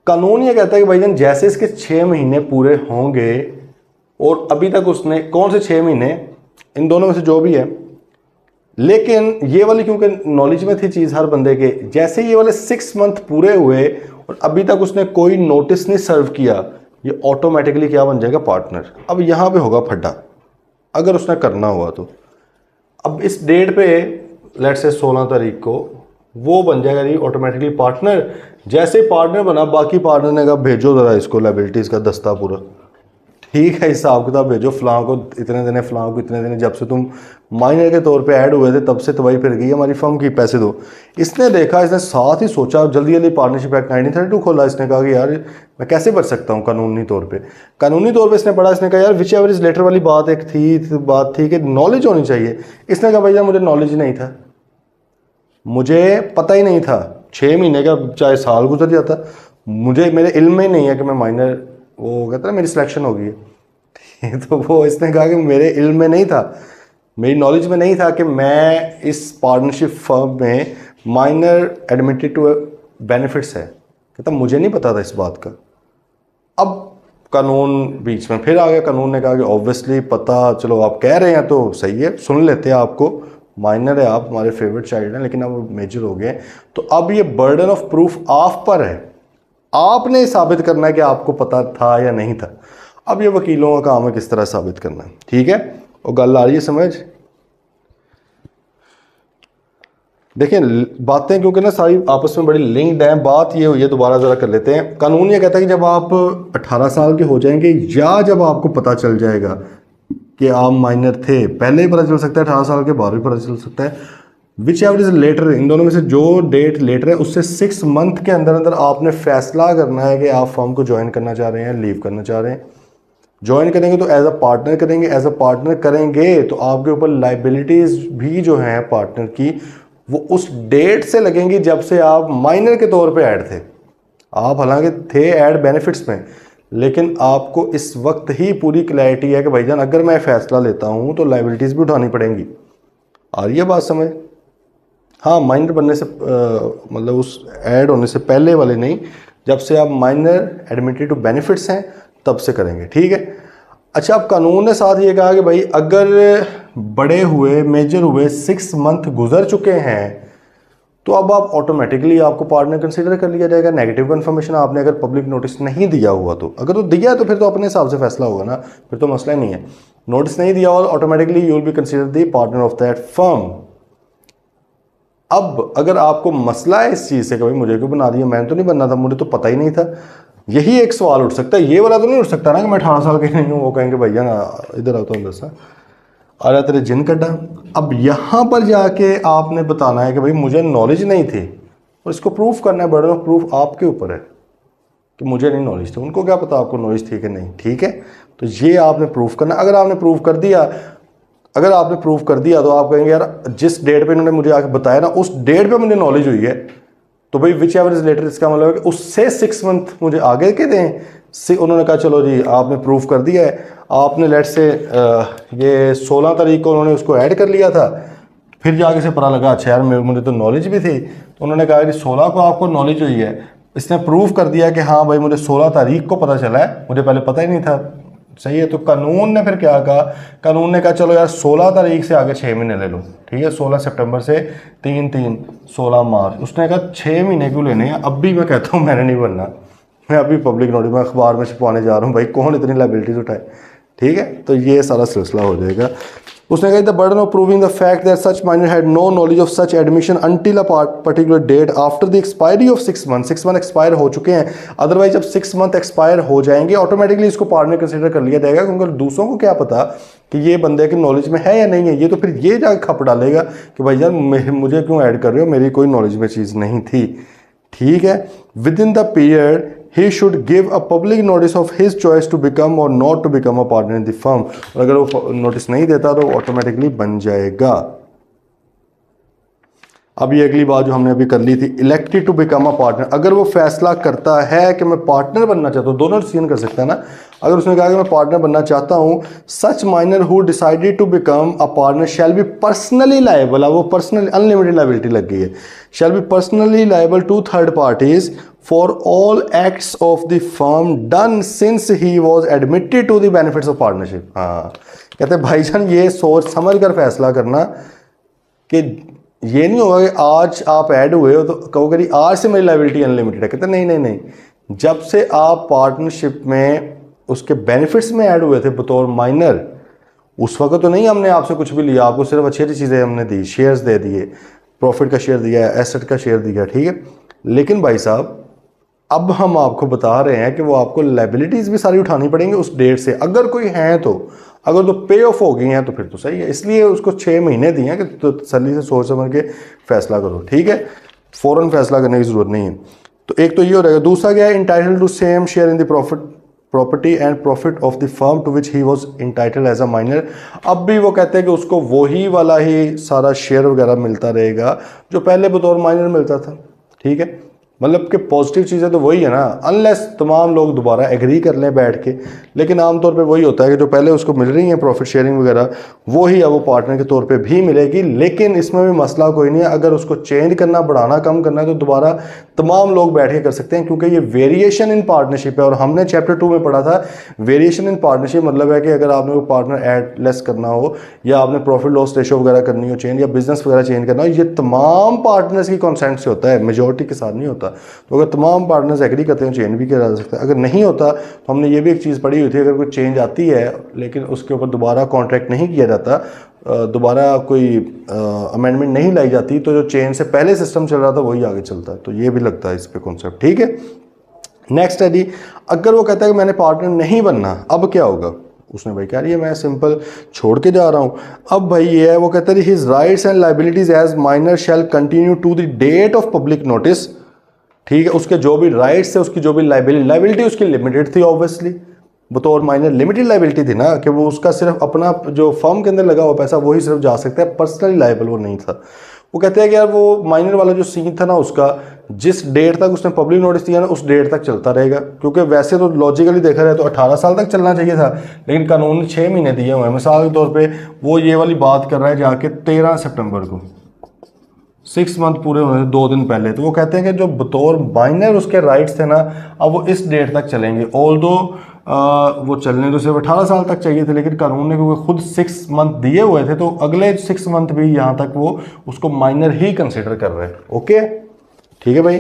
कानून ये कहता है कि भाईजान जैसे इसके 6 महीने पूरे होंगे और अभी तक उसने कौन से 6 महीने, इन दोनों में से जो भी है, लेकिन ये वाली क्योंकि नॉलेज में थी चीज़ हर बंदे के, जैसे ये वाले 6 मंथ पूरे हुए और अभी तक उसने कोई नोटिस नहीं सर्व किया, ये ऑटोमेटिकली क्या बन जाएगा, पार्टनर। अब यहाँ पे होगा फड्डा अगर उसने करना हुआ तो। अब इस डेट पे लेट्स से 16 तारीख को वो बन जाएगा जी ऑटोमेटिकली पार्टनर। जैसे पार्टनर बना, बाकी पार्टनर ने कहा भेजो ज़रा इसको लायबिलिटीज़ का दस्ता पूरा, ठीक है, हिसाब किताब भेजो, फलां को इतने देने, फलां को इतने देने, जब से तुम माइनर के तौर पे ऐड हुए थे तब से तबाही फिर गई हमारी फर्म की, पैसे दो। इसने देखा, इसने साथ ही सोचा, जल्दी जल्दी पार्टनरशिप एक्ट 1932 खोला। इसने कहा कि यार मैं कैसे भर सकता हूँ कानूनी तौर पे इसने पढ़ा, इसने कहा यार विच एवर इज लेटर वाली बात एक बात थी कि नॉलेज होनी चाहिए। इसने कहा भैया मुझे नॉलेज नहीं था, मुझे पता ही नहीं था, 6 महीने का चाहे साल गुजर जाता, मुझे मेरे इल्म में नहीं है कि मैं माइनर, वो कहता है मेरी सिलेक्शन हो गई है तो वो इसने कहा कि मेरे इल्म में नहीं था, मेरी नॉलेज में नहीं था कि मैं इस पार्टनरशिप फर्म में माइनर एडमिटेड टू बेनिफिट्स है, कहता मुझे नहीं पता था इस बात का। अब कानून बीच में फिर आ गया, कानून ने कहा कि ऑब्वियसली पता, चलो आप कह रहे हैं तो सही है, सुन लेते हैं आपको, माइनर है, आप हमारे फेवरेट चाइल्ड हैं, लेकिन अब वो मेजर हो गए, तो अब ये बर्डन ऑफ प्रूफ आप पर है, आपने साबित करना है कि आपको पता था या नहीं था। अब ये वकीलों का काम है किस तरह साबित करना है, ठीक है। और गल आ रही है समझ, देखिए बातें क्योंकि ना सारी आपस में बड़ी लिंक्ड हैं। बात ये हुई है, दोबारा ज़रा कर लेते हैं। कानून ये कहता है कि जब आप 18 साल के हो जाएंगे या जब आपको पता चल जाएगा कि आप माइनर थे, पहले ही पता चल सकता है, 18 साल के बाद भी पता चल सकता है, विच एवर इज लेटर, इन दोनों में से जो डेट लेटर है उससे 6 मंथ के अंदर अंदर आपने फैसला करना है कि आप फर्म को ज्वाइन करना चाह रहे हैं, लीव करना चाह रहे हैं। ज्वाइन करेंगे तो एज अ पार्टनर करेंगे, एज अ पार्टनर करेंगे तो आपके ऊपर लाइबिलिटीज़ भी जो हैं पार्टनर की वो उस डेट से लगेंगी जब से आप माइनर के तौर पे ऐड थे। आप हालांकि थे ऐड बेनिफिट्स में, लेकिन आपको इस वक्त ही पूरी क्लैरिटी है कि भाईजान अगर मैं फ़ैसला लेता हूँ तो लाइबिलिटीज़ भी उठानी पड़ेंगी। आ रही है बात समझ? हाँ, माइनर बनने से मतलब उस ऐड होने से पहले वाले नहीं, जब से आप माइनर एडमिटेड टू बेनिफिट्स हैं तब से करेंगे, ठीक है। अच्छा, अब कानून ने साथ ये कहा कि भाई अगर बड़े हुए, मेजर हुए 6 मंथ गुजर चुके हैं तो अब आप ऑटोमेटिकली आपको पार्टनर कंसीडर कर लिया जाएगा। नेगेटिव कन्फर्मेशन आपने अगर पब्लिक नोटिस नहीं दिया हुआ तो, अगर तो दिया है तो फिर तो अपने हिसाब से फैसला होगा ना, फिर तो मसला ही नहीं है। नोटिस नहीं दिया हुआ automatically you will B consider the partner of that firm. अब अगर आपको मसला है इस चीज़ से कि भाई मुझे क्यों बना दिया, मैंने तो नहीं बनना था, मुझे तो पता ही नहीं था, यही एक सवाल उठ सकता है। ये वाला तो नहीं उठ सकता ना कि मैं 18 साल के नहीं हूँ, वो कहेंगे भैया ना इधर आता हूँ दसा आ रहा तेरे जिन कटा। अब यहाँ पर जाके आपने बताना है कि भाई मुझे नॉलेज नहीं थी, और इसको प्रूफ करना है, बर्डन ऑफ प्रूफ आपके ऊपर है कि मुझे नहीं नॉलेज थी। उनको क्या पता आपको नॉलेज थी कि नहीं, ठीक है। तो ये आपने प्रूफ करना। अगर आपने प्रूफ कर दिया तो आप कहेंगे यार जिस डेट पे इन्होंने मुझे आके बताया ना उस डेट पे मुझे नॉलेज हुई है, तो भाई विच एवर इज लेटर, इसका मतलब है कि उससे 6 मंथ मुझे आगे के दें। उन्होंने कहा चलो जी आपने प्रूफ कर दिया है, आपने लेट से ये 16 तारीख को उन्होंने उसको ऐड कर लिया था, फिर जाके से पता लगा अच्छा यार मुझे तो नॉलेज भी थी, तो उन्होंने कहा कि 16 को आपको नॉलेज हुई है, इसने प्रूफ कर दिया कि हाँ भाई मुझे 16 तारीख को पता चला है, मुझे पहले पता ही नहीं था। सही है, तो कानून ने फिर क्या कहा, कानून ने कहा चलो यार 16 तारीख से आगे 6 महीने ले लो, ठीक है, 16 सितंबर से 3 16 मार्च, उसने कहा 6 महीने क्यों लेने हैं। अब भी मैं कहता हूँ मैंने नहीं बनना, मैं अभी पब्लिक नोटिस में अखबार में छपवाने जा रहा हूँ, भाई कौन इतनी लाइबिलिटीज उठाए, ठीक है, तो ये सारा सिलसिला हो जाएगा। उसने कहा the burden of proving the fact that such minor had no knowledge of such admission until a particular date after the expiry of 6 month. 6 month expire हो चुके हैं, अदरवाइज जब 6 मंथ एक्सपायर हो जाएंगे ऑटोमेटिकली इसको पार्टनर कंसिडर कर लिया जाएगा, क्योंकि दूसरों को क्या पता कि ये बंदे की नॉलेज में है या नहीं है। ये तो फिर ये जाकर खप डालेगा कि भाई यार मुझे क्यों ऐड कर रहे हो, मेरी कोई नॉलेज में चीज़ नहीं थी, ठीक है। With in the period he should give a public notice of his choice to become or not to become a partner in the firm। और अगर वो नोटिस नहीं देता तो ऑटोमेटिकली बन जाएगा। अब ये अगली बात जो हमने अभी कर ली थी, elected to become a partner, अगर वो फैसला करता है कि मैं पार्टनर बनना चाहता हूँ, दोनों डिसीजन कर सकता है ना। अगर उसने कहा कि मैं पार्टनर बनना चाहता हूँ, such minor who decided to become a partner shall be personally liable, वो पर्सनली अनलिमिटेड लायबिलिटी लग गई है, shall be personally liable to third parties for all acts of the firm done since he was admitted to the benefits of partnership. हाँ, कहते हैं भाईजान ये सोच समझ कर फैसला करना कि ये नहीं होगा कि आज आप ऐड हुए हो तो कहोगे नहीं आज से मेरी लायबिलिटी अनलिमिटेड है। कहते नहीं नहीं नहीं, जब से आप पार्टनरशिप में उसके बेनिफिट्स में ऐड हुए थे बतौर माइनर, उस वक्त तो नहीं हमने आपसे कुछ भी लिया, आपको सिर्फ अच्छी अच्छी चीज़ें हमने दी, शेयर्स दे दिए, प्रॉफिट का शेयर दिया, एसेट का शेयर दिया, ठीक है। लेकिन भाई साहब अब हम आपको बता रहे हैं कि वो आपको लायबिलिटीज़ भी सारी उठानी पड़ेंगी उस डेट से, अगर कोई हैं तो, अगर तो पे ऑफ हो गई हैं तो फिर तो सही है। इसलिए उसको 6 महीने दिए हैं कि तो तसल्ली से सोच समझ के फैसला करो, ठीक है, फ़ौरन फैसला करने की ज़रूरत नहीं है। तो एक तो ये हो रहेगा। दूसरा क्या है, entitle to same share in the property and profit of the firm to which he was entitle as a minor. अब भी वो कहते हैं कि उसको वही वाला ही सारा शेयर वगैरह मिलता रहेगा जो पहले बतौर माइनर मिलता था, ठीक है। मतलब कि पॉजिटिव चीज़ें तो वही है ना, अनलेस तमाम लोग दोबारा एग्री कर लें बैठ के, लेकिन आमतौर पे वही होता है कि जो पहले उसको मिल रही है प्रॉफिट शेयरिंग वगैरह वो ही अब वो पार्टनर के तौर पे भी मिलेगी। लेकिन इसमें भी मसला कोई नहीं है, अगर उसको चेंज करना, बढ़ाना, कम करना है तो दोबारा तमाम लोग बैठ के कर सकते हैं, क्योंकि ये वेरिएशन इन पार्टनरशिप है। और हमने चैप्टर 2 में पढ़ा था वेरिएशन इन पार्टनरशिप मतलब है कि अगर आपने कोई पार्टनर ऐड लेस करना हो या आपने प्रॉफिट लॉस रेशो वगैरह करनी हो चेंज, या बिजनेस वगैरह चेंज करना हो, ये तमाम पार्टनर्स की कॉन्सेंट से होता है, मेजोरिटी के साथ नहीं होता। तो अगर तमाम पार्टनर्स एग्री करते हैं चेंज भी किया जा सकता है। अगर नहीं होता तो हमने ये भी एक चीज़ पढ़ी हुई थी, अगर कोई चेंज आती है लेकिन उसके ऊपर दोबारा कॉन्ट्रैक्ट नहीं किया जाता, दोबारा कोई अमेंडमेंट नहीं लाई जाती, तो जो चेंज से पहले सिस्टम चल रहा था वही आगे चलता है। तो ये भी लगता है इस पे कॉन्सेप्ट, ठीक है। नेक्स्ट है जी, अगर वो कहता है कि मैंने पार्टनर नहीं बनना, अब क्या होगा। उसने भाई कह रही है मैं सिंपल छोड़ के जा रहा हूँ। अब भाई ये है, वो कहता है his rights and liabilities as minor shall continue to the date of public notice, ठीक है। उसके जो भी राइट्स है, उसकी जो भी लायबिलिटी उसकी लिमिटेड थी, ऑब्वियसली बतौर माइनर लिमिटेड लायबिलिटी थी ना, कि वो उसका सिर्फ अपना जो फर्म के अंदर लगा हुआ पैसा वही सिर्फ जा सकता है, पर्सनली लायबल वो नहीं था। वो कहते हैं कि यार वो माइनर वाला जो सीन था ना उसका, जिस डेट तक उसने पब्लिक नोटिस दिया ना उस डेट तक चलता रहेगा, क्योंकि वैसे तो लॉजिकली देखा जाए तो 18 साल तक चलना चाहिए था, लेकिन कानून ने 6 महीने दिए हुए हैं। मिसाल के तौर पे वो ये वाली बात कर रहा है जाके 13 सितंबर को, 6 मंथ पूरे होने से 2 दिन पहले। तो वो कहते हैं कि जो बतौर माइनर उसके राइट्स थे ना, अब वो इस डेट तक चलेंगे। ऑल्दो वो चलने तो सिर्फ 18 साल तक चाहिए थे, लेकिन कानून ने क्योंकि खुद 6 मंथ दिए हुए थे तो अगले 6 मंथ भी यहाँ तक वो उसको माइनर ही कंसिडर कर रहे हैं। ओके, ठीक है भाई।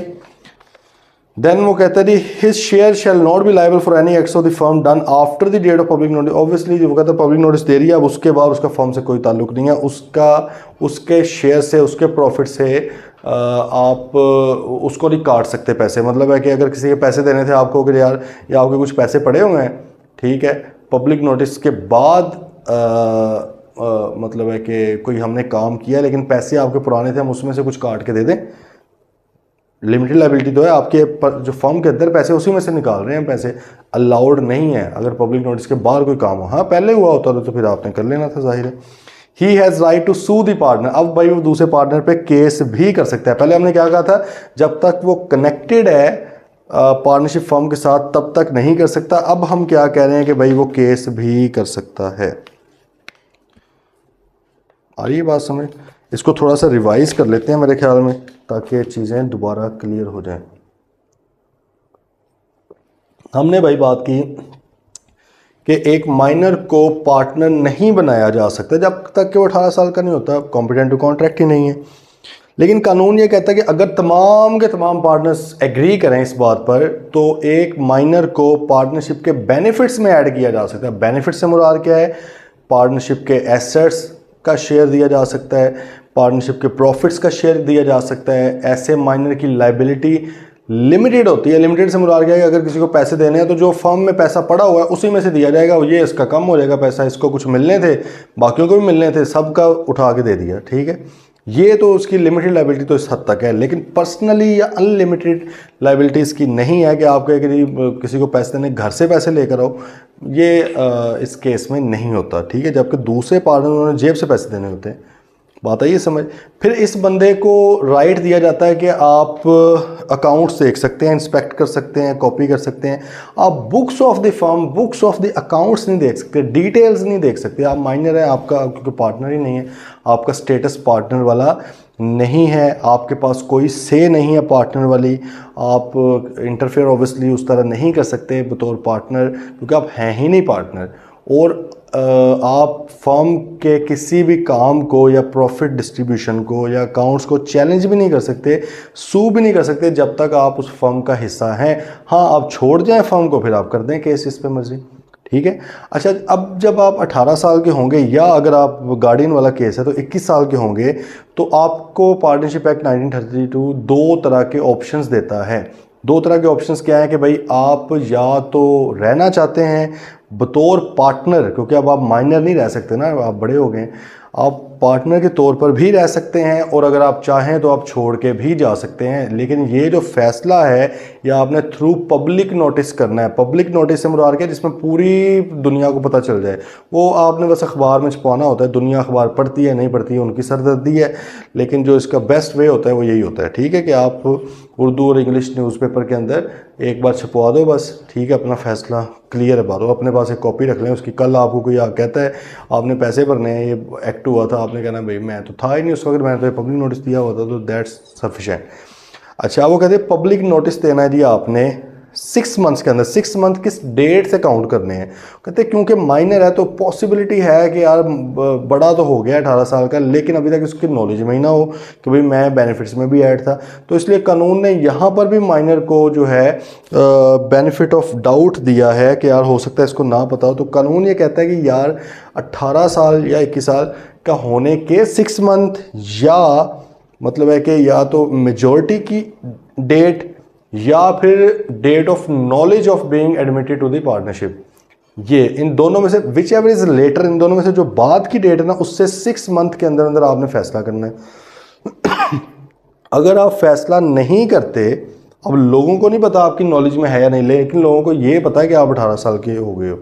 देन वो कहता है his share shall not be liable for any acts of the firm done after the date of public notice. Obviously जो वो कहता है पब्लिक नोटिस दे रही है, अब उसके बाद उसका फर्म से कोई ताल्लुक नहीं है, उसका उसके शेयर से, उसके प्रॉफिट से आप उसको नहीं काट सकते पैसे। मतलब है कि अगर किसी के पैसे देने थे आपको कि यार या आपके कुछ पैसे पड़े हुए हैं, ठीक है, पब्लिक नोटिस के बाद मतलब है कि कोई हमने काम किया लेकिन पैसे आपके पुराने थे, हम उसमें से कुछ काट के दे दें, लिमिटेड लायबिलिटी तो है आपके जो फर्म के अंदर पैसे उसी में से निकाल रहे हैं, पैसे अलाउड नहीं है अगर पब्लिक नोटिस के बाहर कोई काम हो। हाँ पहले हुआ होता तो फिर आपने कर लेना था, जाहिर है। He has right to sue the partner. अब भाई वो दूसरे पार्टनर पे केस भी कर सकता है। पहले हमने क्या कहा था, जब तक वो कनेक्टेड है पार्टनरशिप फर्म के साथ तब तक नहीं कर सकता। अब हम क्या कह रहे हैं कि भाई वो केस भी कर सकता है। आ रही है बात समझ? इसको थोड़ा सा रिवाइज कर लेते हैं मेरे ख्याल में, ताकि चीज़ें दोबारा क्लियर हो जाएं। हमने भाई बात की कि एक माइनर को पार्टनर नहीं बनाया जा सकता जब तक कि वो 18 साल का नहीं होता, कॉम्पिटेंट टू कॉन्ट्रैक्ट ही नहीं है। लेकिन कानून ये कहता है कि अगर तमाम के तमाम पार्टनर्स एग्री करें इस बात पर, तो एक माइनर को पार्टनरशिप के बेनिफिट्स में ऐड किया जा सकता है। बेनिफिट से मुराद क्या है? पार्टनरशिप के एसेट्स का शेयर दिया जा सकता है, पार्टनरशिप के प्रॉफिट्स का शेयर दिया जा सकता है। ऐसे माइनर की लाइबिलिटी लिमिटेड होती है। लिमिटेड से मुराद क्या है? अगर किसी को पैसे देने हैं तो जो फर्म में पैसा पड़ा हुआ है उसी में से दिया जाएगा। ये इसका कम हो जाएगा पैसा, इसको कुछ मिलने थे, बाकियों को भी मिलने थे, सबका उठा के दे दिया, ठीक है। ये तो उसकी लिमिटेड लाइबिलिटी तो इस हद तक है। लेकिन पर्सनली या अनलिमिटेड लाइबिलिटी इसकी नहीं है कि आपको किसी को पैसे देने, घर से पैसे लेकर आओ, ये इस केस में नहीं होता, ठीक है। जबकि दूसरे पार्टनर उन्होंने जेब से पैसे देने होते हैं। बात आई समझ? फिर इस बंदे को राइट दिया जाता है कि आप अकाउंट्स देख सकते हैं, इंस्पेक्ट कर सकते हैं, कॉपी कर सकते हैं। आप books of the firm, books of the accounts नहीं देख सकते, डिटेल्स नहीं देख सकते। आप माइनर है, आपका क्योंकि पार्टनर ही नहीं है, आपका स्टेटस पार्टनर वाला नहीं है, आपके पास कोई से नहीं है पार्टनर वाली। आप इंटरफेयर ऑब्वियसली उस तरह नहीं कर सकते बतौर पार्टनर, क्योंकि आप हैं ही नहीं पार्टनर। और आप फर्म के किसी भी काम को या प्रॉफिट डिस्ट्रीब्यूशन को या अकाउंट्स को चैलेंज भी नहीं कर सकते, सू भी नहीं कर सकते जब तक आप उस फर्म का हिस्सा हैं। हाँ, आप छोड़ जाएं फर्म को, फिर आप कर दें केस इस पे मर्जी, ठीक है। अच्छा, अब जब आप 18 साल के होंगे, या अगर आप गार्डियन वाला केस है तो 21 साल के होंगे, तो आपको पार्टनरशिप एक्ट 1932 दो तरह के ऑप्शंस देता है। दो तरह के ऑप्शंस क्या है कि भाई आप या तो रहना चाहते हैं बतौर पार्टनर, क्योंकि अब आप माइनर नहीं रह सकते ना, आप बड़े हो गए, आप पार्टनर के तौर पर भी रह सकते हैं, और अगर आप चाहें तो आप छोड़ के भी जा सकते हैं। लेकिन ये जो फैसला है ये आपने थ्रू पब्लिक नोटिस करना है। पब्लिक नोटिस से मुराद है जिसमें पूरी दुनिया को पता चल जाए। वो आपने बस अखबार में छपवाना होता है, दुनिया अखबार पढ़ती है नहीं पढ़ती है उनकी सरदर्दी है, लेकिन जो इसका बेस्ट वे होता है वो यही होता है, ठीक है, कि आप उर्दू और इंग्लिश न्यूज़पेपर के अंदर एक बार छपवा दो बस, ठीक है, अपना फैसला क्लियर है। बात अपने पास एक कॉपी रख लें उसकी। कल आपको कोई कहता है आपने पैसे भरने हैं, ये एक्ट हुआ था, आपने कहना भाई मैं तो था ही नहीं उस वक्त, मैंने तो पब्लिक नोटिस दिया हुआ था, तो दैट्स सफिशेंट। अच्छा, वो कहते हैं पब्लिक नोटिस देना है जी आपने 6 मंथ्स के अंदर। 6 मंथ किस डेट से काउंट करने हैं? कहते हैं क्योंकि माइनर है तो पॉसिबिलिटी है कि यार बड़ा तो हो गया 18 साल का, लेकिन अभी तक उसकी नॉलेज में ही ना हो कि भाई मैं बेनिफिट्स में भी ऐड था। तो इसलिए कानून ने यहाँ पर भी माइनर को जो है बेनिफिट ऑफ डाउट दिया है कि यार हो सकता है इसको ना पता हो। तो कानून ये कहता है कि यार 18 साल या 21 साल का होने के 6 मंथ, या मतलब है कि या तो मेजॉरिटी की डेट या फिर date of knowledge of being admitted to the partnership, ये इन दोनों में से विच एवर इज लेटर, इन दोनों में से जो बाद की डेट है ना, उससे 6 मंथ के अंदर अंदर आपने फैसला करना है। अगर आप फैसला नहीं करते, अब लोगों को नहीं पता आपकी नॉलेज में है या नहीं, लेकिन लोगों को ये पता है कि आप 18 साल के हो गए हो,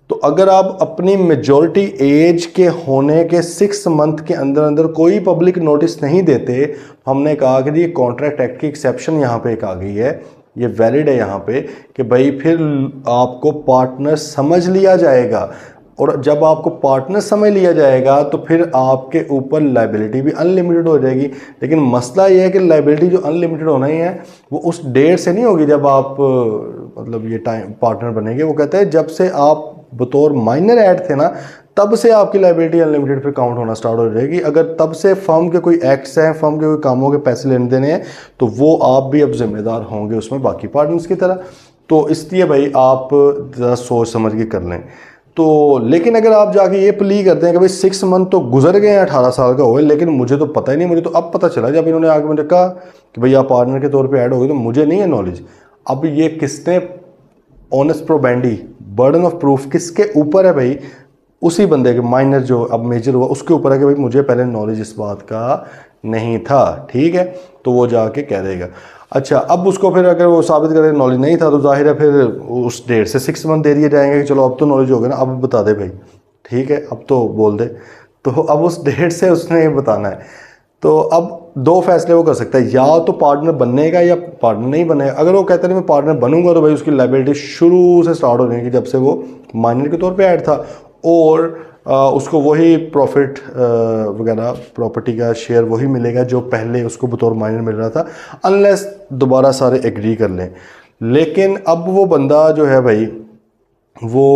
तो अगर आप अपनी मेजॉरिटी एज के होने के 6 मंथ के अंदर अंदर कोई पब्लिक नोटिस नहीं देते, हमने कहा कि ये कॉन्ट्रैक्ट एक्ट की एक्सेप्शन यहाँ पे एक आ गई है, ये वैलिड है यहाँ पे कि भाई फिर आपको पार्टनर समझ लिया जाएगा। और जब आपको पार्टनर समझ लिया जाएगा तो फिर आपके ऊपर लाइबिलिटी भी अनलिमिटेड हो जाएगी। लेकिन मसला ये है कि लाइबिलिटी जो अनलिमिटेड होना ही है वो उस डेट से नहीं होगी जब आप मतलब ये टाइम पार्टनर बनेंगे। वो कहते हैं जब से आप बतौर माइनर ऐड थे ना, तब से आपकी लाइबिलिटी अनलिमिटेड पे काउंट होना स्टार्ट हो जाएगी। अगर तब से फर्म के कोई एक्ट्स हैं, फर्म के कोई कामों के पैसे लेने देने हैं, तो वो आप भी अब जिम्मेदार होंगे उसमें बाकी पार्टनर्स की तरह। तो इसलिए भाई आप ज़रा सोच समझ के कर लें। तो लेकिन अगर आप जाके ये प्ली करते हैं कि भाई 6 मंथ तो गुजर गए हैं, 18 साल का हो गए, लेकिन मुझे तो पता ही नहीं, मुझे तो अब पता चला जब इन्होंने आगे मुझे कहा कि भाई आप पार्टनर के तौर पे ऐड हो गए, तो मुझे नहीं है नॉलेज। अब ये किसने ऑनस प्रोबेंडी, बर्डन ऑफ प्रूफ किसके ऊपर है भाई? उसी बंदे के, माइनर जो अब मेजर हुआ उसके ऊपर है कि भाई मुझे पहले नॉलेज इस बात का नहीं था, ठीक है, तो वो जाके कह देगा। अच्छा, अब उसको फिर अगर वो साबित करे नॉलेज नहीं था तो जाहिर है फिर उस डेट से 6 मंथ दे दिए जाएंगे कि चलो अब तो नॉलेज हो गया ना, अब बता दे भाई, ठीक है, अब तो बोल दे। तो अब उस डेट से उसने ये बताना है। तो अब दो फैसले वो कर सकता है, या तो पार्टनर बनने का या पार्टनर नहीं बनेगा। अगर वो कहता है मैं पार्टनर बनूंगा तो भाई उसकी लाइबिलिटी शुरू से स्टार्ट हो जाएगी जब से वो माइनर के तौर पे ऐड था, और उसको वही प्रॉफिट वगैरह प्रॉपर्टी का शेयर वही मिलेगा जो पहले उसको बतौर माइनर मिल रहा था, अनलेस दोबारा सारे एग्री कर लें। लेकिन अब वो बंदा जो है भाई वो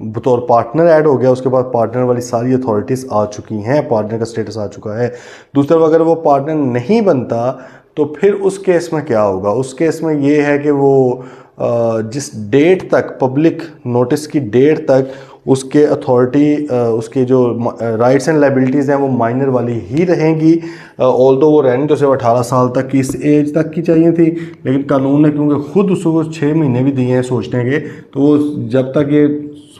बतौर पार्टनर ऐड हो गया, उसके बाद पार्टनर वाली सारी अथॉरिटीज़ आ चुकी हैं, पार्टनर का स्टेटस आ चुका है। दूसरी तरफ अगर वो पार्टनर नहीं बनता तो फिर उस केस में क्या होगा? उस केस में ये है कि वो जिस डेट तक, पब्लिक नोटिस की डेट तक उसके अथॉरिटी, उसके जो राइट्स एंड लाइबिलिटीज़ हैं वो माइनर वाली ही रहेंगी। ऑल्दो वो रहनी तो सिर्फ 18 साल तक की, इस एज तक की चाहिए थी, लेकिन कानून ने क्योंकि खुद उसको 6 महीने भी दिए हैं सोचने के, तो वो जब तक ये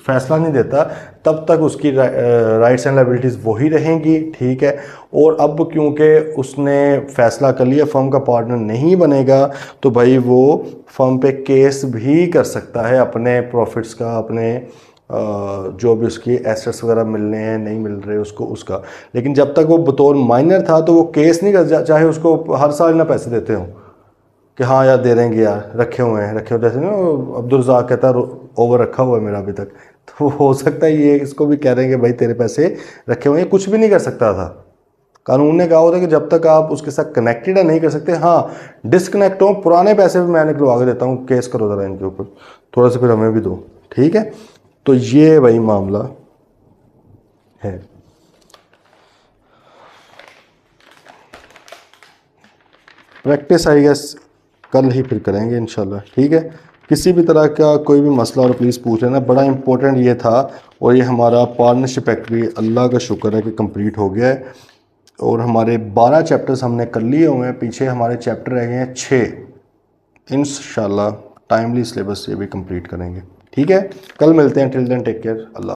फैसला नहीं देता तब तक उसकी राइट्स एंड लाइबिलिटीज़ वही रहेंगी, ठीक है। और अब क्योंकि उसने फैसला कर लिया फर्म का पार्टनर नहीं बनेगा, तो भाई वो फर्म पे केस भी कर सकता है अपने प्रॉफिट्स का, अपने जो भी उसकी एसेट्स वगैरह मिलने हैं नहीं मिल रहे उसको, उसका। लेकिन जब तक वो बतौर माइनर था तो वो केस नहीं कर, चाहे उसको हर साल ना पैसे देते हों कि हाँ यार दे देंगे यार, रखे हुए हैं, रखे हुए, जैसे ना अब्दुल रज़ाक कहता है ओवर रखा हुआ है मेरा अभी तक, तो हो सकता है ये इसको भी कह रहे हैं कि भाई तेरे पैसे रखे हुए हैं। कुछ भी नहीं कर सकता था, कानून ने कहा होता कि जब तक आप उसके साथ कनेक्टेड है नहीं कर सकते। हाँ, डिस्कनेक्ट हो, पुराने पैसे भी मैं निकलवा के देता हूँ, केस करो ज़रा इनके ऊपर, थोड़ा सा फिर हमें भी दो, ठीक है। तो ये भाई मामला है। प्रैक्टिस आई गेस कल ही फिर करेंगे इंशाल्लाह, ठीक है। किसी भी तरह का कोई भी मसला और प्लीज़ पूछ लेना, बड़ा इंपॉर्टेंट ये था। और ये हमारा पार्टनरशिप एक्ट भी अल्लाह का शुक्र है कि कंप्लीट हो गया है, और हमारे 12 चैप्टर्स हमने कर लिए हुए हैं, पीछे हमारे चैप्टर रह गए हैं 6। इंशाल्लाह टाइमली सिलेबस ये भी कंप्लीट करेंगे, ठीक है। कल मिलते हैं, टिल देन टेक केयर, अल्लाह।